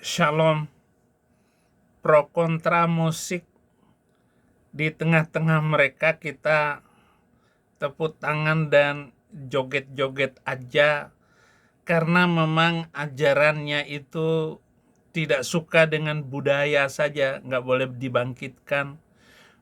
Shalom, pro kontra musik. Di tengah-tengah mereka kita tepuk tangan dan joget-joget aja, karena memang ajarannya itu tidak suka dengan budaya saja, nggak boleh dibangkitkan.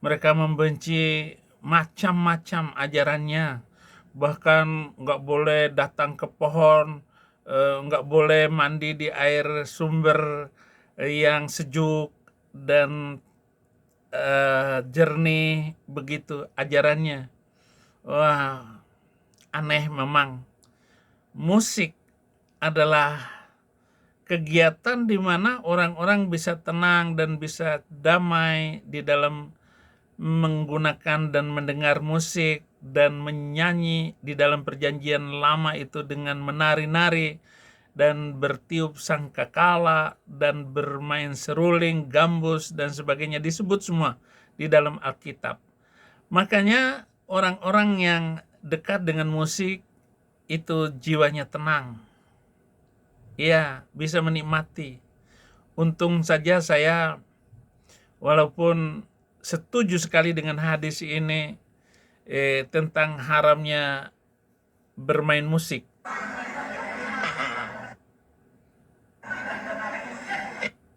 Mereka membenci macam-macam ajarannya, bahkan nggak boleh datang ke pohon, nggak boleh mandi di air sumber yang sejuk dan jernih, begitu ajarannya. Wah, aneh memang. Musik adalah kegiatan di mana orang-orang bisa tenang dan bisa damai di dalam menggunakan dan mendengar musik dan menyanyi. Di dalam perjanjian lama itu dengan menari-nari dan bertiup sangkakala dan bermain seruling, gambus dan sebagainya, disebut semua di dalam Alkitab. Makanya orang-orang yang dekat dengan musik itu jiwanya tenang. Ya, bisa menikmati. Untung saja saya, walaupun setuju sekali dengan hadis ini tentang haramnya bermain musik.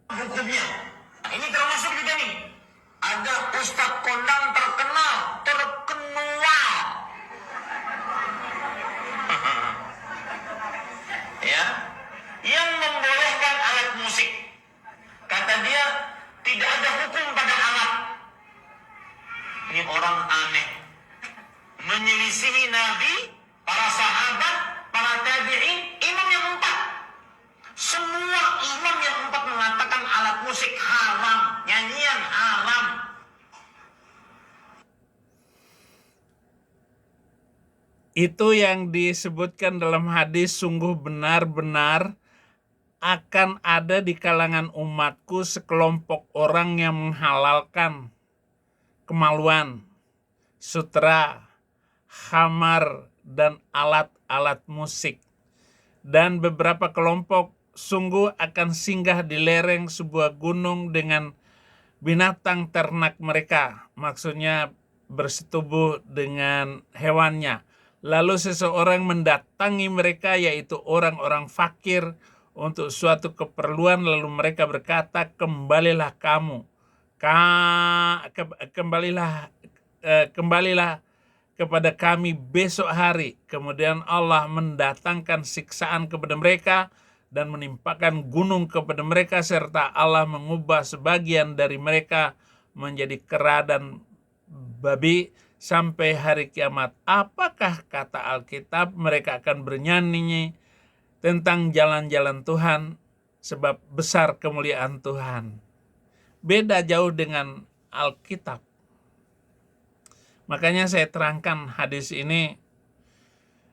Hukumnya, ini termasuk juga nih. Ada ustadz kondang terkenal, ya, yang membolehkan alat musik. Kata dia, tidak ada hukum pada alat. Ini orang aneh, menyelisihi Nabi, para sahabat, para tabi'in, imam yang empat. Semua imam yang empat mengatakan alat musik haram, nyanyian haram. Itu yang disebutkan dalam hadis, sungguh benar-benar akan ada di kalangan umatku sekelompok orang yang menghalalkan kemaluan, sutra, khamar, dan alat-alat musik. Dan beberapa kelompok sungguh akan singgah di lereng sebuah gunung dengan binatang ternak mereka, maksudnya bersetubuh dengan hewannya. Lalu seseorang mendatangi mereka, yaitu orang-orang fakir, untuk suatu keperluan, lalu mereka berkata, kembalilah kamu, kembalilah kepada kami besok hari. Kemudian Allah mendatangkan siksaan kepada mereka dan menimpakan gunung kepada mereka, serta Allah mengubah sebagian dari mereka menjadi kera dan babi sampai hari kiamat. Apakah kata Alkitab mereka akan bernyanyi tentang jalan-jalan Tuhan, sebab besar kemuliaan Tuhan. Beda jauh dengan Alkitab. Makanya saya terangkan hadis ini,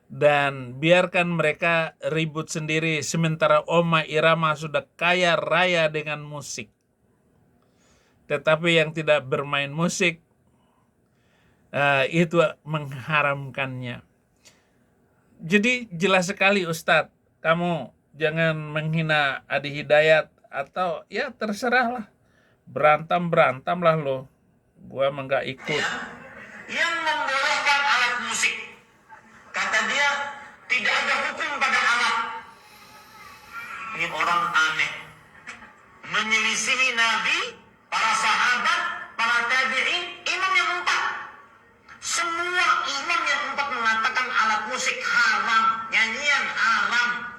dan biarkan mereka ribut sendiri, sementara Oma Irama sudah kaya raya dengan musik. Tetapi yang tidak bermain musik, itu mengharamkannya. Jadi jelas sekali Ustadz, kamu jangan menghina Adi Hidayat, atau ya terserahlah, berantem-berantemlah lo, gua mah nggak ikut. Yang membolehkan alat musik, kata dia, tidak ada hukum pada alat. Ini orang aneh, menyelisihi Nabi, para sahabat, para tabi'in, imam yang empat. Semua imam yang empat mengatakan alat musik haram, nyanyian haram.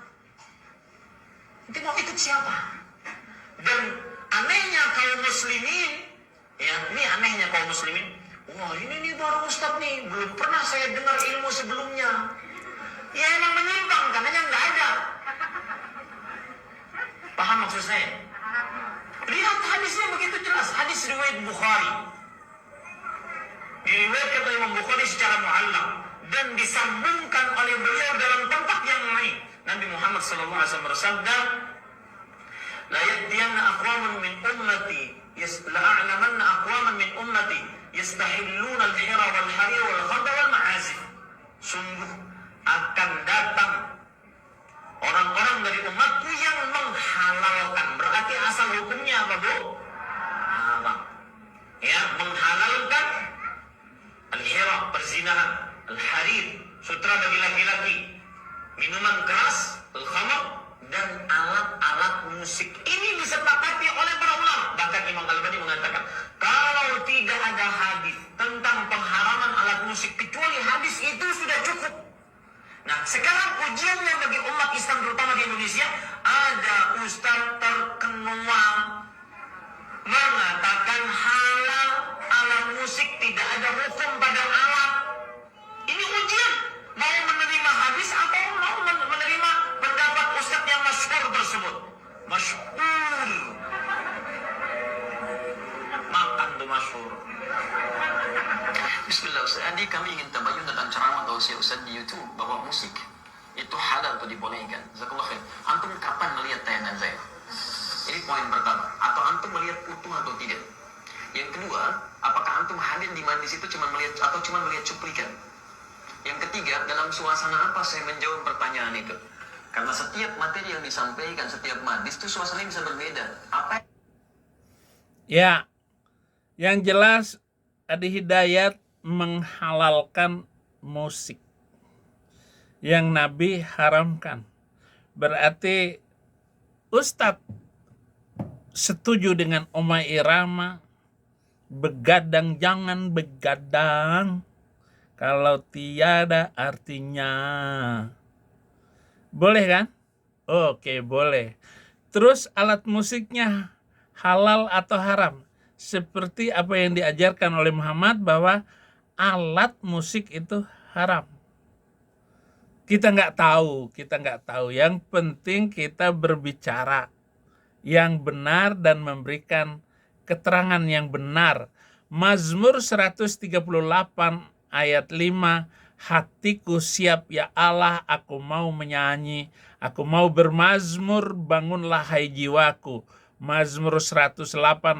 Nanti mau ikut siapa? Dan anehnya kaum muslimin, ya, ini anehnya kaum muslimin. Wah, ini nih baru ustadz nih, belum pernah saya dengar ilmu sebelumnya. Ya emang menyimpang, karena nggak ada. Paham maksud saya? Lihat hadisnya begitu jelas, hadis riwayat Bukhari. Diriwayatkan oleh Imam Bukhari secara mu'allaq dan disambungkan oleh beliau dalam tempat yang lain. Nabi Muhammad SAW bersabda, la ya'tiyanna aqwaman min ummati la'a'lamanna aqwaman min ummati yastahilluna al-hira wal harir wal khadra wal ma'azif. Sungguh akan datang orang-orang dari umatku yang menghalalkan, berarti asal hukumnya apa, Bu? Haram. Ya, menghalalkan al-hira, perzinahan, al-harir, sutra bagi laki-laki, minuman keras, al-khamar, dan alat-alat musik. Ini disepakati oleh para ulama. Bahkan Imam Al-Albani mengatakan, kalau tidak ada hadis tentang pengharaman alat musik kecuali hadis itu sudah cukup. Nah, sekarang ujiannya bagi umat Islam terutama di Indonesia, ada ustaz terkenal mengatakan halal alat musik, tidak ada hukum pada alat. Ini ujian. Mau menerima hadis atau mau menerima pendapat ustaz yang masyhur tersebut? Masyhur. Makan tuh masyhur. Bismillah Ustaz, jadi kami ingin tabayun tentang ceramah atau Ustaz di YouTube bahwa musik itu halal atau dibolehkan. Jazakallah khair. Antum kapan melihat tayangan saya? Ini poin pertama. Atau antum melihat utuh atau tidak? Yang kedua, apakah antum hadir di majlis itu cuma melihat atau cuma melihat cuplikan? Yang ketiga, dalam suasana apa saya menjawab pertanyaan itu? Karena setiap materi yang disampaikan, setiap majlis itu suasananya bisa berbeda. Apa Ya, yang jelas Adi Hidayat menghalalkan musik yang Nabi haramkan. Berarti Ustadz setuju dengan Omai Irama, begadang jangan begadang kalau tiada artinya. Boleh kan? Oke, boleh. Terus alat musiknya halal atau haram? Seperti apa yang diajarkan oleh Muhammad bahwa alat musik itu haram. Kita nggak tahu. Yang penting kita berbicara yang benar dan memberikan keterangan yang benar. Mazmur 138 ayat 5, hatiku siap ya Allah, aku mau menyanyi, aku mau bermazmur, bangunlah hai jiwaku. Mazmur 108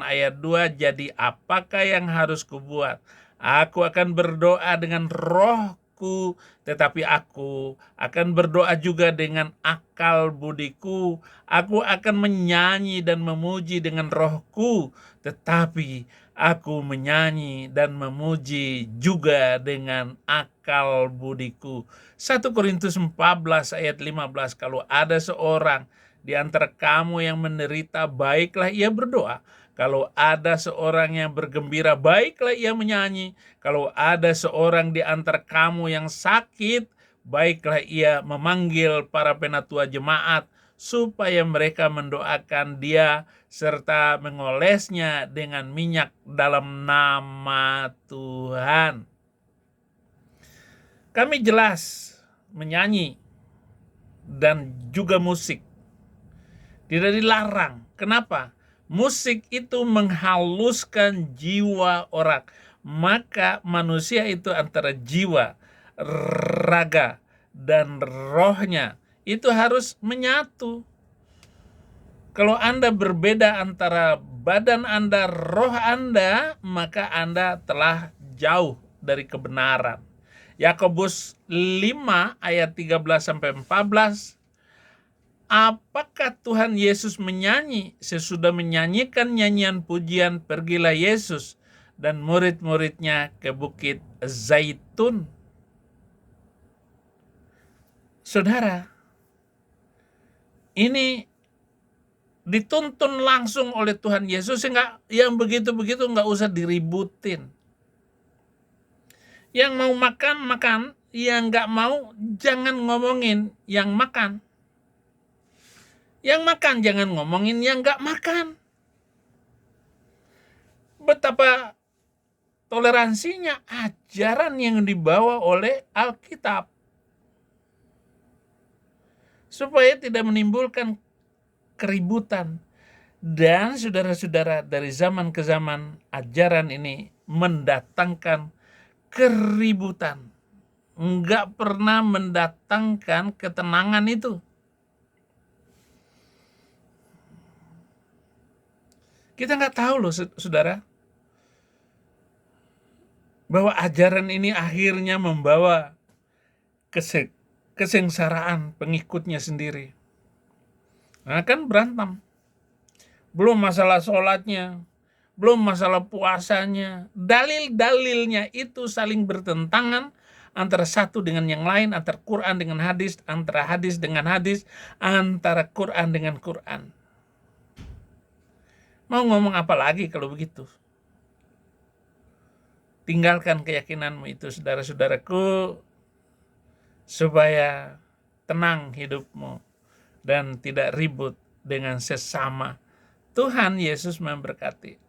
ayat 2, jadi apakah yang harus kubuat? Aku akan berdoa dengan rohku, tetapi aku akan berdoa juga dengan akal budiku. Aku akan menyanyi dan memuji dengan rohku, tetapi aku menyanyi dan memuji juga dengan akal budiku. 1 Korintus 14 ayat 15, kalau ada seorang di antara kamu yang menderita, baiklah ia berdoa. Kalau ada seorang yang bergembira, baiklah ia menyanyi. Kalau ada seorang di antara kamu yang sakit, baiklah ia memanggil para penatua jemaat, supaya mereka mendoakan dia, serta mengolesnya dengan minyak dalam nama Tuhan. Kami jelas menyanyi dan juga musik tidak dilarang. Kenapa? Musik itu menghaluskan jiwa orang. Maka manusia itu antara jiwa, raga, dan rohnya itu harus menyatu. Kalau Anda berbeda antara badan Anda, roh Anda, maka Anda telah jauh dari kebenaran. Yakobus 5 ayat 13-14, apakah Tuhan Yesus menyanyi? Sesudah menyanyikan nyanyian pujian, pergilah Yesus dan murid-muridnya ke Bukit Zaitun. Saudara, ini dituntun langsung oleh Tuhan Yesus, sehingga yang begitu-begitu nggak usah diributin. Yang mau makan, makan. Yang nggak mau, jangan ngomongin yang makan. Yang makan jangan ngomongin yang nggak makan. Betapa toleransinya ajaran yang dibawa oleh Alkitab, supaya tidak menimbulkan keributan. Dan saudara-saudara, dari zaman ke zaman ajaran ini mendatangkan keributan, nggak pernah mendatangkan ketenangan itu. Kita nggak tahu loh saudara, bahwa ajaran ini akhirnya membawa kesengsaraan pengikutnya sendiri. Nah kan berantem. belum masalah sholatnya, belum masalah puasanya. Dalil-dalilnya itu saling bertentangan antara satu dengan yang lain, antara Quran dengan hadis, antara hadis dengan hadis, antara Quran dengan Quran. Mau ngomong apa lagi kalau begitu? Tinggalkan keyakinanmu itu, saudara-saudaraku, supaya tenang hidupmu dan tidak ribut dengan sesama. Tuhan Yesus memberkati.